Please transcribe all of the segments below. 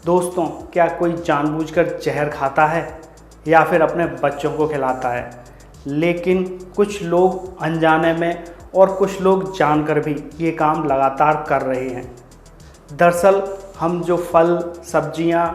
दोस्तों, क्या कोई जानबूझकर जहर खाता है या फिर अपने बच्चों को खिलाता है? लेकिन कुछ लोग अनजाने में और कुछ लोग जानकर भी ये काम लगातार कर रहे हैं। दरअसल हम जो फल, सब्जियां,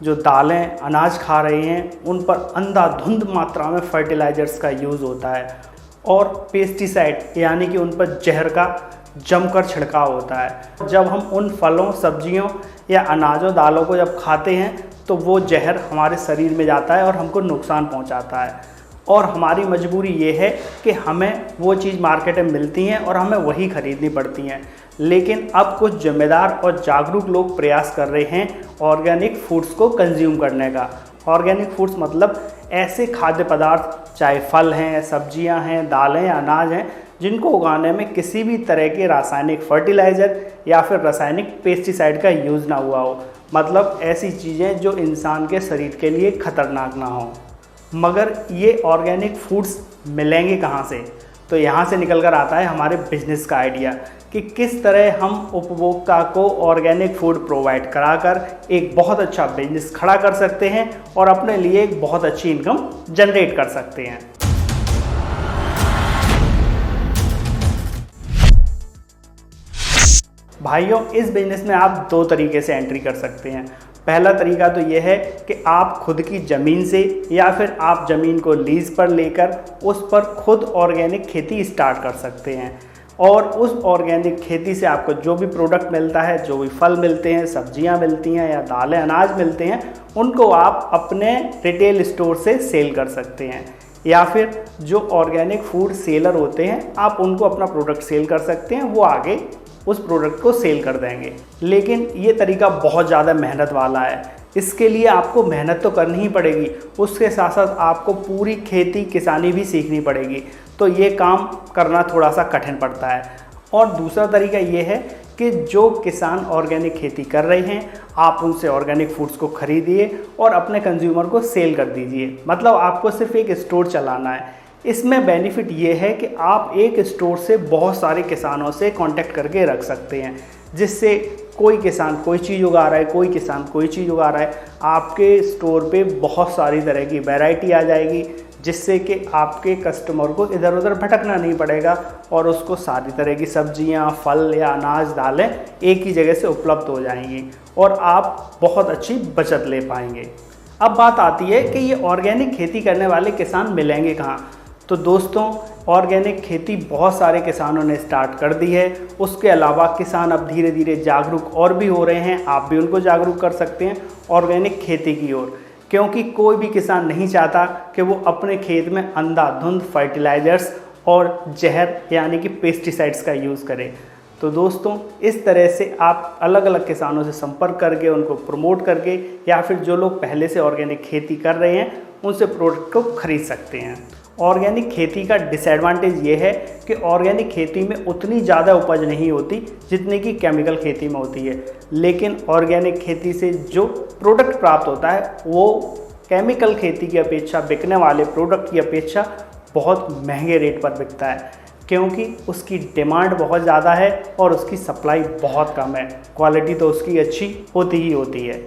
जो दालें, अनाज खा रहे हैं उन पर अंधाधुंध मात्रा में फर्टिलाइज़र्स का यूज़ होता है और पेस्टिसाइड यानी कि उन पर जहर का जमकर छिड़काव होता है। जब हम उन फलों, सब्जियों या अनाजों, दालों को जब खाते हैं तो वो जहर हमारे शरीर में जाता है और हमको नुकसान पहुंचाता है। और हमारी मजबूरी ये है कि हमें वो चीज़ मार्केट में मिलती हैं और हमें वही खरीदनी पड़ती हैं। लेकिन अब कुछ जिम्मेदार और जागरूक लोग प्रयास कर रहे हैं ऑर्गेनिक फूड्स को कंज्यूम करने का। ऑर्गेनिक फूड्स मतलब ऐसे खाद्य पदार्थ, चाहे फल हैं, सब्जियां हैं, दालें या अनाज हैं, जिनको उगाने में किसी भी तरह के रासायनिक फर्टिलाइज़र या फिर रासायनिक पेस्टिसाइड का यूज़ ना हुआ हो। मतलब ऐसी चीज़ें जो इंसान के शरीर के लिए खतरनाक ना हो। मगर ये ऑर्गेनिक फूड्स मिलेंगे कहाँ से? तो यहाँ से निकल कर आता है हमारे बिजनेस का आइडिया कि किस तरह हम उपभोक्ता को ऑर्गेनिक फूड प्रोवाइड कराकर एक बहुत अच्छा बिजनेस खड़ा कर सकते हैं और अपने लिए एक बहुत अच्छी इनकम जनरेट कर सकते हैं। भाइयों, इस बिजनेस में आप दो तरीके से एंट्री कर सकते हैं। पहला तरीका तो यह है कि आप खुद की ज़मीन से या फिर आप ज़मीन को लीज पर लेकर उस पर खुद ऑर्गेनिक खेती स्टार्ट कर सकते हैं और उस ऑर्गेनिक खेती से आपको जो भी प्रोडक्ट मिलता है, जो भी फल मिलते हैं, सब्जियां मिलती हैं या दालें, अनाज मिलते हैं, उनको आप अपने रिटेल स्टोर से सेल कर सकते हैं। या फिर जो ऑर्गेनिक फूड सेलर होते हैं, आप उनको अपना प्रोडक्ट सेल कर सकते हैं, वो आगे उस प्रोडक्ट को सेल कर देंगे। लेकिन ये तरीका बहुत ज़्यादा मेहनत वाला है। इसके लिए आपको मेहनत तो करनी ही पड़ेगी, उसके साथ साथ आपको पूरी खेती किसानी भी सीखनी पड़ेगी। तो ये काम करना थोड़ा सा कठिन पड़ता है। और दूसरा तरीका ये है कि जो किसान ऑर्गेनिक खेती कर रहे हैं, आप उनसे ऑर्गेनिक फूड्स को खरीदिए और अपने कंज्यूमर को सेल कर दीजिए। मतलब आपको सिर्फ एक स्टोर चलाना है। इसमें बेनिफिट ये है कि आप एक स्टोर से बहुत सारे किसानों से कांटेक्ट करके रख सकते हैं, जिससे कोई किसान कोई चीज़ उगा रहा है, कोई किसान कोई चीज़ उगा रहा है, आपके स्टोर पे बहुत सारी तरह की वैरायटी आ जाएगी, जिससे कि आपके कस्टमर को इधर उधर भटकना नहीं पड़ेगा और उसको सारी तरह की सब्जियां, फल या अनाज, दालें एक ही जगह से उपलब्ध हो जाएंगी और आप बहुत अच्छी बचत ले पाएंगे। अब बात आती है कि ये ऑर्गेनिक खेती करने वाले किसान मिलेंगे कहाँ? तो दोस्तों, ऑर्गेनिक खेती बहुत सारे किसानों ने स्टार्ट कर दी है। उसके अलावा किसान अब धीरे धीरे जागरूक और भी हो रहे हैं। आप भी उनको जागरूक कर सकते हैं ऑर्गेनिक खेती की ओर, क्योंकि कोई भी किसान नहीं चाहता कि वो अपने खेत में अंधाधुंध फर्टिलाइज़र्स और जहर यानी कि पेस्टिसाइड्स का यूज़ करे। तो दोस्तों, इस तरह से आप अलग अलग किसानों से संपर्क करके उनको प्रमोट करके या फिर जो लोग पहले से ऑर्गेनिक खेती कर रहे हैं उनसे प्रोडक्ट को खरीद सकते हैं। ऑर्गेनिक खेती का डिसएडवांटेज ये है कि ऑर्गेनिक खेती में उतनी ज़्यादा उपज नहीं होती जितनी कि केमिकल खेती में होती है। लेकिन ऑर्गेनिक खेती से जो प्रोडक्ट प्राप्त होता है वो केमिकल खेती की अपेक्षा, बिकने वाले प्रोडक्ट की अपेक्षा बहुत महंगे रेट पर बिकता है, क्योंकि उसकी डिमांड बहुत ज़्यादा है और उसकी सप्लाई बहुत कम है। क्वालिटी तो उसकी अच्छी होती ही होती है।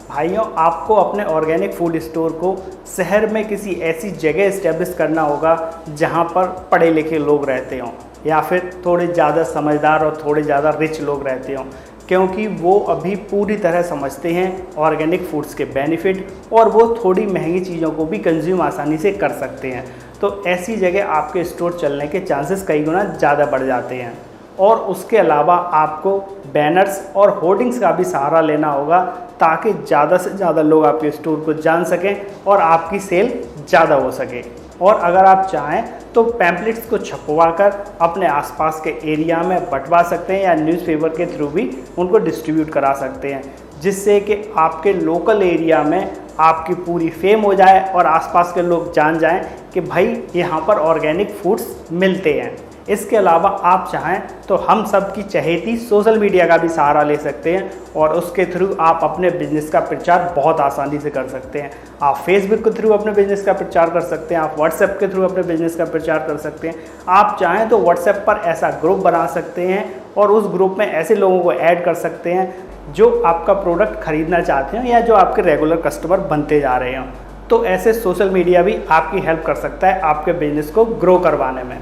भाइयों, आपको अपने ऑर्गेनिक फूड स्टोर को शहर में किसी ऐसी जगह इस्टेब्लिश करना होगा जहां पर पढ़े लिखे लोग रहते हों या फिर थोड़े ज़्यादा समझदार और थोड़े ज़्यादा रिच लोग रहते हों, क्योंकि वो अभी पूरी तरह समझते हैं ऑर्गेनिक फूड्स के बेनिफिट और वो थोड़ी महंगी चीज़ों को भी कंज्यूम आसानी से कर सकते हैं। तो ऐसी जगह आपके स्टोर चलने के चांसेस कई गुना ज़्यादा बढ़ जाते हैं। और उसके अलावा आपको बैनर्स और होर्डिंग्स का भी सहारा लेना होगा ताकि ज़्यादा से ज़्यादा लोग आपके स्टोर को जान सकें और आपकी सेल ज़्यादा हो सके। और अगर आप चाहें तो पैम्पलेट्स को छपवा कर अपने आसपास के एरिया में बंटवा सकते हैं या न्यूज़पेपर के थ्रू भी उनको डिस्ट्रीब्यूट करा सकते हैं, जिससे कि आपके लोकल एरिया में आपकी पूरी फेम हो जाए और आसपास के लोग जान जाएं कि भाई यहाँ पर ऑर्गेनिक फूड्स मिलते हैं। इसके अलावा आप चाहें तो हम सब की चहेती सोशल मीडिया का भी सहारा ले सकते हैं और उसके थ्रू आप अपने बिजनेस का प्रचार बहुत आसानी से कर सकते हैं। आप फेसबुक के थ्रू अपने बिजनेस का प्रचार कर सकते हैं, आप व्हाट्सएप के थ्रू अपने बिजनेस का प्रचार कर सकते हैं। आप चाहें तो व्हाट्सएप पर ऐसा ग्रुप बना सकते हैं और उस ग्रुप में ऐसे लोगों को ऐड कर सकते हैं जो आपका प्रोडक्ट खरीदना चाहते हैं या जो आपके रेगुलर कस्टमर बनते जा रहे हैं। तो ऐसे सोशल मीडिया भी आपकी हेल्प कर सकता है आपके बिजनेस को ग्रो करवाने में।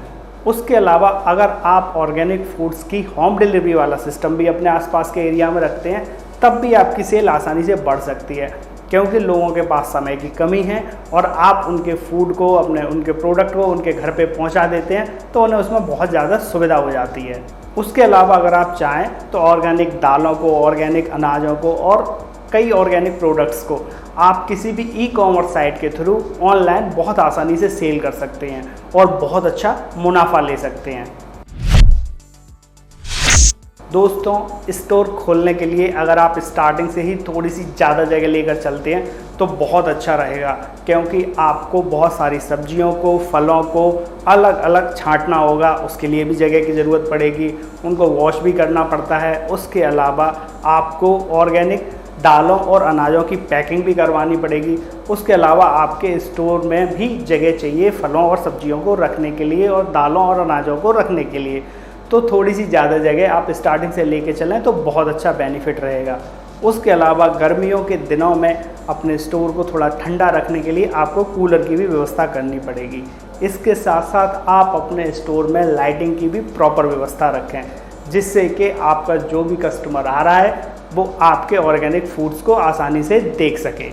उसके अलावा अगर आप ऑर्गेनिक फूड्स की होम डिलीवरी वाला सिस्टम भी अपने आसपास के एरिया में रखते हैं तब भी आपकी सेल आसानी से बढ़ सकती है, क्योंकि लोगों के पास समय की कमी है और आप उनके फूड को उनके प्रोडक्ट को उनके घर पे पहुंचा देते हैं तो उन्हें उसमें बहुत ज़्यादा सुविधा हो जाती है। उसके अलावा अगर आप चाहें तो ऑर्गेनिक दालों को, ऑर्गेनिक अनाजों को और कई ऑर्गेनिक प्रोडक्ट्स को आप किसी भी ई कॉमर्स साइट के थ्रू ऑनलाइन बहुत आसानी से सेल कर सकते हैं और बहुत अच्छा मुनाफा ले सकते हैं। दोस्तों, स्टोर खोलने के लिए अगर आप स्टार्टिंग से ही थोड़ी सी ज़्यादा जगह लेकर चलते हैं तो बहुत अच्छा रहेगा, क्योंकि आपको बहुत सारी सब्जियों को, फलों को अलग अलग छांटना होगा। उसके लिए भी जगह की ज़रूरत पड़ेगी, उनको वॉश भी करना पड़ता है। उसके अलावा आपको ऑर्गेनिक दालों और अनाजों की पैकिंग भी करवानी पड़ेगी। उसके अलावा आपके स्टोर में भी जगह चाहिए फलों और सब्जियों को रखने के लिए और दालों और अनाजों को रखने के लिए। तो थोड़ी सी ज़्यादा जगह आप स्टार्टिंग से लेके चलें तो बहुत अच्छा बेनिफिट रहेगा। उसके अलावा गर्मियों के दिनों में अपने स्टोर को थोड़ा ठंडा रखने के लिए आपको कूलर की भी व्यवस्था करनी पड़ेगी। इसके साथ साथ आप अपने स्टोर में लाइटिंग की भी प्रॉपर व्यवस्था रखें, जिससे कि आपका जो भी कस्टमर आ रहा है वो आपके ऑर्गेनिक फूड्स को आसानी से देख सके।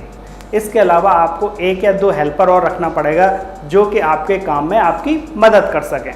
इसके अलावा आपको एक या दो हेल्पर और रखना पड़ेगा जो कि आपके काम में आपकी मदद कर सकें।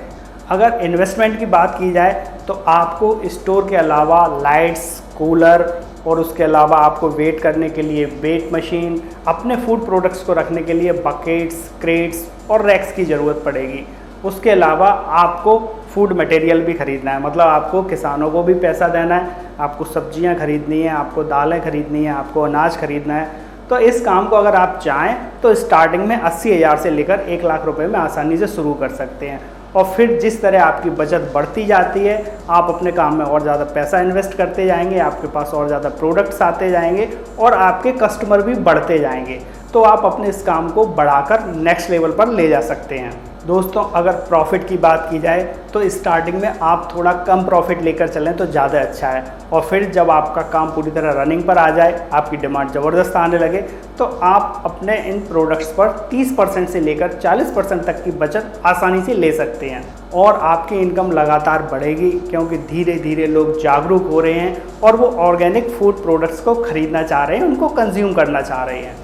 अगर इन्वेस्टमेंट की बात की जाए तो आपको स्टोर के अलावा लाइट्स, कूलर और उसके अलावा आपको वेट करने के लिए वेट मशीन, अपने फूड प्रोडक्ट्स को रखने के लिए बकेट्स, क्रेट्स और रैक्स की ज़रूरत पड़ेगी। उसके अलावा आपको फूड मटेरियल भी ख़रीदना है, मतलब आपको किसानों को भी पैसा देना है, आपको सब्जियां खरीदनी है, आपको दालें खरीदनी है, आपको अनाज खरीदना है। तो इस काम को अगर आप चाहें तो स्टार्टिंग में 80,000 से लेकर 1 लाख रुपए में आसानी से शुरू कर सकते हैं और फिर जिस तरह आपकी बचत बढ़ती जाती है आप अपने काम में और ज़्यादा पैसा इन्वेस्ट करते जाएंगे, आपके पास और ज़्यादा प्रोडक्ट्स आते जाएंगे और आपके कस्टमर भी बढ़ते जाएंगे, तो आप अपने इस काम को बढ़ाकर नेक्स्ट लेवल पर ले जा सकते हैं। दोस्तों, अगर प्रॉफिट की बात की जाए तो स्टार्टिंग में आप थोड़ा कम प्रॉफिट लेकर चलें तो ज़्यादा अच्छा है और फिर जब आपका काम पूरी तरह रनिंग पर आ जाए, आपकी डिमांड ज़बरदस्त आने लगे तो आप अपने इन प्रोडक्ट्स पर 30% से लेकर 40% तक की बचत आसानी से ले सकते हैं और आपकी इनकम लगातार बढ़ेगी, क्योंकि धीरे धीरे लोग जागरूक हो रहे हैं और वो ऑर्गेनिक फूड प्रोडक्ट्स को खरीदना चाह रहे हैं, उनको कंज्यूम करना चाह रहे हैं।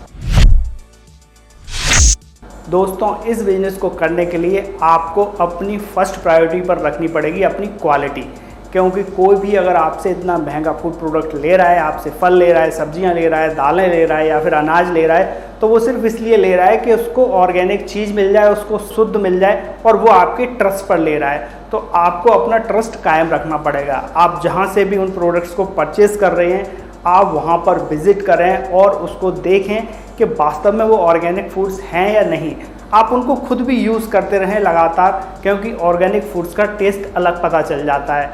दोस्तों, इस बिज़नेस को करने के लिए आपको अपनी फर्स्ट प्रायोरिटी पर रखनी पड़ेगी अपनी क्वालिटी, क्योंकि कोई भी अगर आपसे इतना महंगा फूड प्रोडक्ट ले रहा है, आपसे फल ले रहा है, सब्जियां ले रहा है, दालें ले रहा है या फिर अनाज ले रहा है, तो वो सिर्फ इसलिए ले रहा है कि उसको ऑर्गेनिक चीज़ मिल जाए, उसको शुद्ध मिल जाए और वो आपके ट्रस्ट पर ले रहा है। तो आपको अपना ट्रस्ट कायम रखना पड़ेगा। आप जहाँ से भी उन प्रोडक्ट्स को परचेज़ कर रहे हैं आप वहाँ पर विज़िट करें और उसको देखें कि वास्तव में वो ऑर्गेनिक फूड्स हैं या नहीं। आप उनको खुद भी यूज़ करते रहें लगातार, क्योंकि ऑर्गेनिक फूड्स का टेस्ट अलग पता चल जाता है।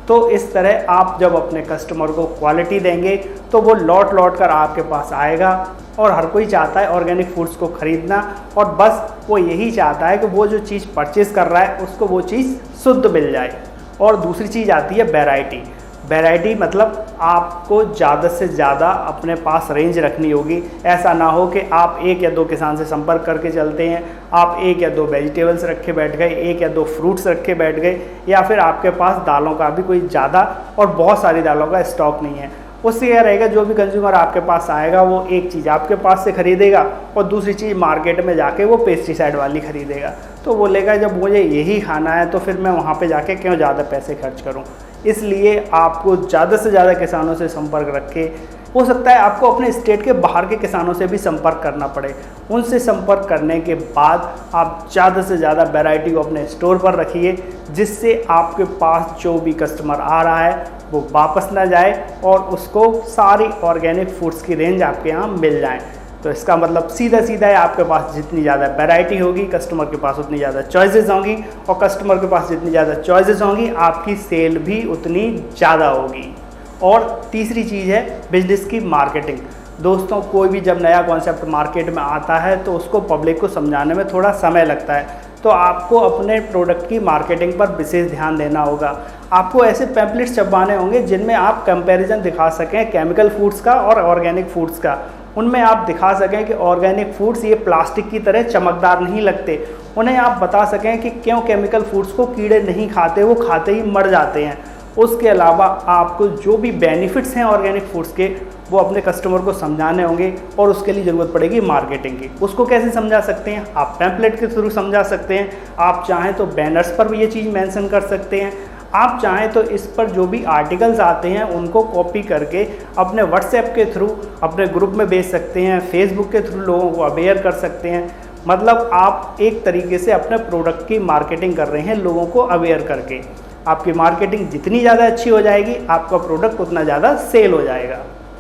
तो इस तरह आप जब अपने कस्टमर को क्वालिटी देंगे तो वो लौट लौट कर आपके पास आएगा और हर कोई चाहता है ऑर्गेनिक फूड्स को ख़रीदना और बस वो यही चाहता है कि वो जो चीज़ परचेज़ कर रहा है उसको वो चीज़ शुद्ध मिल जाए। और दूसरी चीज़ आती है वैरायटी। वैरायटी मतलब आपको ज़्यादा से ज़्यादा अपने पास रेंज रखनी होगी। ऐसा ना हो कि आप एक या दो किसान से संपर्क करके चलते हैं, आप एक या दो वेजिटेबल्स रखे बैठ गए, एक या दो फ्रूट्स रखे बैठ गए, या फिर आपके पास दालों का भी कोई ज़्यादा और बहुत सारी दालों का स्टॉक नहीं है। उससे क्या रहेगा, जो भी कंज्यूमर आपके पास आएगा वो एक चीज़ आपके पास से खरीदेगा और दूसरी चीज़ मार्केट में जाके वो पेस्टिसाइड वाली खरीदेगा। तो बोलेगा जब मुझे यही खाना है तो फिर मैं वहाँ पे जाके क्यों ज़्यादा पैसे खर्च करूँ। इसलिए आपको ज़्यादा से ज़्यादा किसानों से संपर्क रखें। हो सकता है आपको अपने स्टेट के बाहर के किसानों से भी संपर्क करना पड़े। उनसे संपर्क करने के बाद आप ज़्यादा से ज़्यादा वैरायटी को अपने स्टोर पर रखिए, जिससे आपके पास जो भी कस्टमर आ रहा है वो वापस ना जाए और उसको सारी ऑर्गेनिक फूड्स की रेंज आपके यहाँ मिल जाए। तो इसका मतलब सीधा सीधा है, आपके पास जितनी ज़्यादा वैरायटी होगी कस्टमर के पास उतनी ज़्यादा चॉइसेस होंगी, और कस्टमर के पास जितनी ज़्यादा चॉइसेस होंगी आपकी सेल भी उतनी ज़्यादा होगी। और तीसरी चीज़ है बिजनेस की मार्केटिंग। दोस्तों, कोई भी जब नया कॉन्सेप्ट मार्केट में आता है तो उसको पब्लिक को समझाने में थोड़ा समय लगता है, तो आपको अपने प्रोडक्ट की मार्केटिंग पर विशेष ध्यान देना होगा। आपको ऐसे पैम्पलेट्स छपवाने होंगे जिनमें आप कंपैरिजन दिखा सकें केमिकल फूड्स का और ऑर्गेनिक फूड्स का। उनमें आप दिखा सकें कि ऑर्गेनिक फूड्स ये प्लास्टिक की तरह चमकदार नहीं लगते। उन्हें आप बता सकें कि क्यों केमिकल फूड्स को कीड़े नहीं खाते, वो खाते ही मर जाते हैं। उसके अलावा आपको जो भी बेनिफिट्स हैं ऑर्गेनिक फूड्स के, वो अपने कस्टमर को समझाने होंगे, और उसके लिए ज़रूरत पड़ेगी मार्केटिंग की। उसको कैसे समझा सकते हैं? आप पैम्पलेट के थ्रू समझा सकते हैं। आप चाहें तो बैनर्स पर भी ये चीज़ मेंशन कर सकते हैं। आप चाहें तो इस पर जो भी आर्टिकल्स आते हैं उनको कॉपी करके अपने व्हाट्सएप के थ्रू अपने ग्रुप में भेज सकते हैं, फेसबुक के थ्रू लोगों को अवेयर कर सकते हैं। मतलब आप एक तरीके से अपने प्रोडक्ट की मार्केटिंग कर रहे हैं, लोगों को अवेयर करके। आपकी मार्केटिंग जितनी ज़्यादा अच्छी हो जाएगी, आपका प्रोडक्ट उतना ज़्यादा सेल हो जाएगा।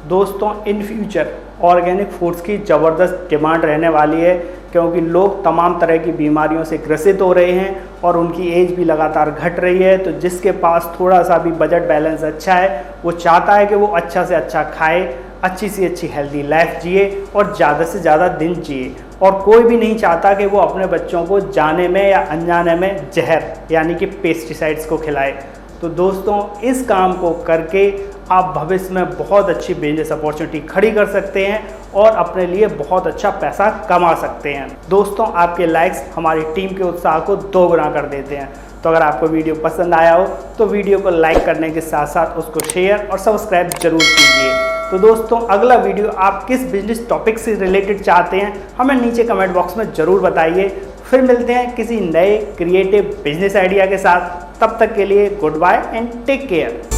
दोस्तों, इन फ्यूचर ऑर्गेनिक फूड्स की ज़बरदस्त डिमांड रहने वाली है, क्योंकि लोग तमाम तरह की बीमारियों से ग्रसित हो रहे हैं और उनकी एज भी लगातार घट रही है। तो जिसके पास थोड़ा सा भी बजट बैलेंस अच्छा है, वो चाहता है कि वो अच्छा से अच्छा खाए, अच्छी से अच्छी हेल्दी लाइफ जिए और ज़्यादा से ज़्यादा दिन जिए। और कोई भी नहीं चाहता कि वो अपने बच्चों को जाने में या अनजाने में जहर यानी कि पेस्टिसाइड्स को खिलाए। तो दोस्तों, इस काम को करके आप भविष्य में बहुत अच्छी बिजनेस अपॉर्चुनिटी खड़ी कर सकते हैं और अपने लिए बहुत अच्छा पैसा कमा सकते हैं। दोस्तों, आपके लाइक्स हमारी टीम के उत्साह को दोगुना कर देते हैं। तो अगर आपको वीडियो पसंद आया हो तो वीडियो को लाइक करने के साथ साथ उसको शेयर और सब्सक्राइब जरूर कीजिए। तो दोस्तों, अगला वीडियो आप किस बिजनेस टॉपिक से रिलेटेड चाहते हैं हमें नीचे कमेंट बॉक्स में ज़रूर बताइए। फिर मिलते हैं किसी नए क्रिएटिव बिजनेस आइडिया के साथ। तब तक के लिए good bye and take care.